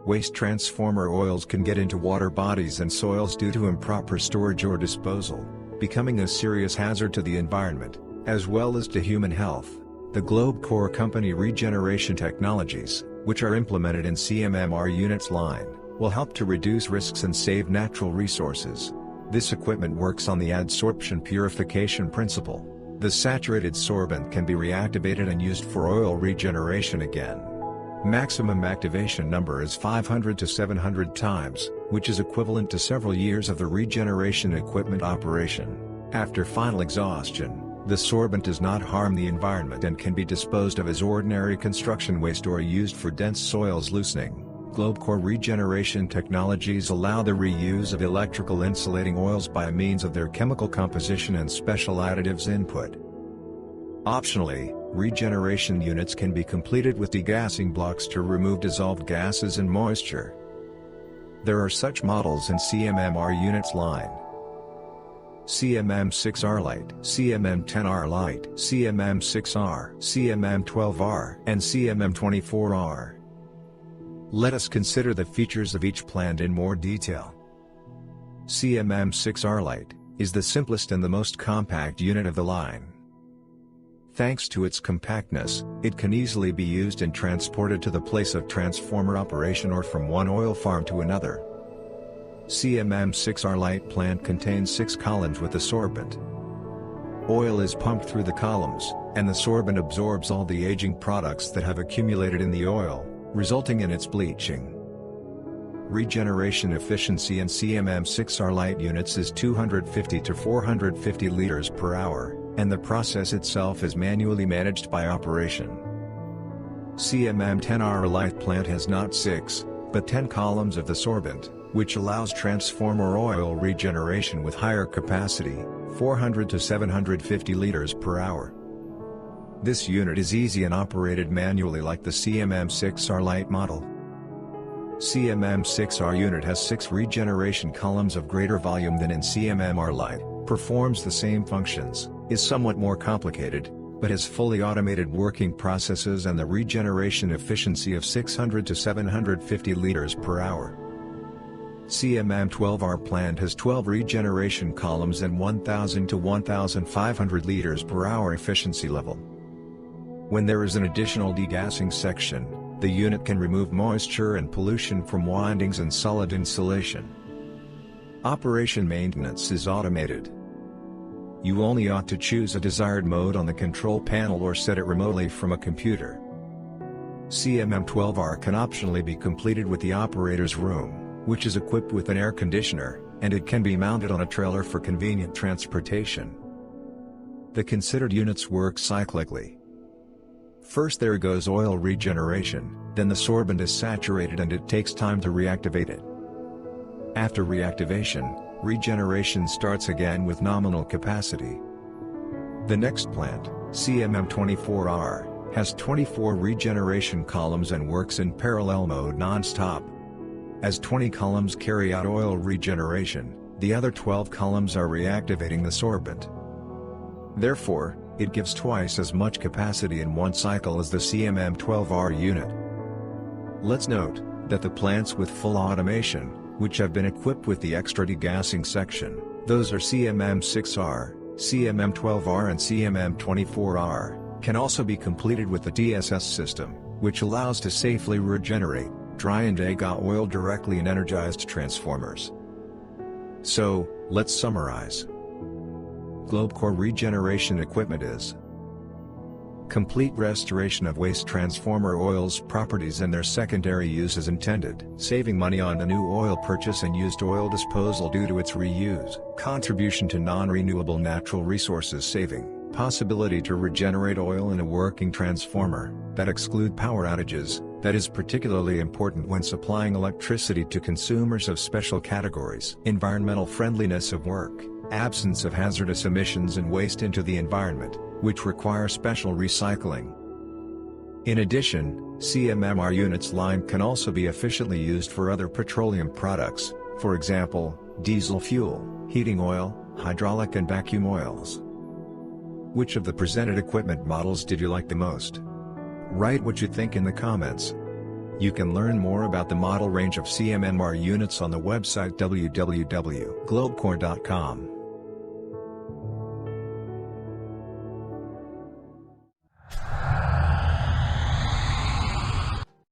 waste transformer oils can get into water bodies and soils due to improper storage or disposal, becoming a serious hazard to the environment, as well as to human health. The GlobeCore company Regeneration technologies, which are implemented in CMM-R units line, will help to reduce risks and save natural resources. This equipment works on the adsorption purification principle. The saturated sorbent can be reactivated and used for oil regeneration again. Maximum activation number is 500 to 700 times, which is equivalent to several years of the regeneration equipment operation. After final exhaustion, the sorbent does not harm the environment and can be disposed of as ordinary construction waste or used for dense soils loosening. GlobeCore Regeneration technologies allow the reuse of electrical insulating oils by means of their chemical composition and special additives input. Optionally, regeneration units can be completed with degassing blocks to remove dissolved gases and moisture. There are such models in CMM-R units line: CMM-6R Lite, CMM-10R Lite, CMM-6R, CMM-12R, and CMM-24R. Let us consider the features of each plant in more detail. CMM-6R Lite is the simplest and the most compact unit of the line. Thanks to its compactness, it can easily be used and transported to the place of transformer operation or from one oil farm to another. CMM-6R Lite plant contains 6 columns with the sorbent. Oil is pumped through the columns, and the sorbent absorbs all the aging products that have accumulated in the oil, resulting in its bleaching. Regeneration efficiency in CMM-6R Lite units is 250 to 450 liters per hour, and the process itself is manually managed by operation. CMM-10R Lite plant has not 6, but 10 columns of the sorbent, which allows transformer oil regeneration with higher capacity, 400 to 750 liters per hour. This unit is easy and operated manually like the CMM-6R Lite model. CMM-6R unit has 6 regeneration columns of greater volume than in CMM-R Lite, performs the same functions, is somewhat more complicated, but has fully automated working processes and the regeneration efficiency of 600 to 750 liters per hour. CMM-12R plant has 12 regeneration columns and 1000 to 1500 liters per hour efficiency level. When there is an additional degassing section, the unit can remove moisture and pollution from windings and solid insulation. Operation maintenance is automated. You only ought to choose a desired mode on the control panel or set it remotely from a computer. CMM-12R can optionally be completed with the operator's room, which is equipped with an air conditioner, and it can be mounted on a trailer for convenient transportation. The considered units work cyclically. First there goes oil regeneration, then the sorbent is saturated and it takes time to reactivate it. After reactivation, regeneration starts again with nominal capacity. The next plant, CMM-24R, has 24 regeneration columns and works in parallel mode non-stop. As 20 columns carry out oil regeneration, the other 12 columns are reactivating the sorbent. Therefore, it gives twice as much capacity in one cycle as the CMM-12R unit. Let's note that the plants with full automation, which have been equipped with the extra degassing section, those are CMM-6R, CMM-12R and CMM-24R, can also be completed with the DSS system, which allows to safely regenerate dry and AGA oil directly in energized transformers. So, let's summarize. GlobeCore regeneration equipment is complete restoration of waste transformer oils' properties and their secondary use as intended, saving money on the new oil purchase and used oil disposal due to its reuse, contribution to non-renewable natural resources saving, possibility to regenerate oil in a working transformer, that exclude power outages, that is particularly important when supplying electricity to consumers of special categories, environmental friendliness of work, absence of hazardous emissions and waste into the environment, which require special recycling. In addition, CMM-R units line can also be efficiently used for other petroleum products, for example, diesel fuel, heating oil, hydraulic and vacuum oils. Which of the presented equipment models did you like the most? Write what you think in the comments. You can learn more about the model range of CMM-R units on the website www.globecore.com.